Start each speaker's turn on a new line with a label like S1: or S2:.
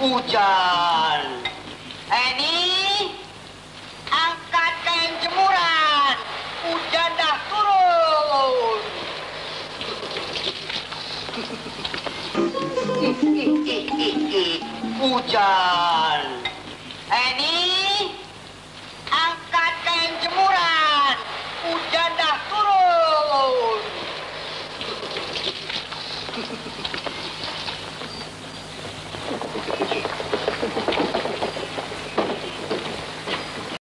S1: Hujan. Ini angkat kain jemuran. Hujan dah turun. Hujan. Ini angkat kain jemuran. Hujan dah turun.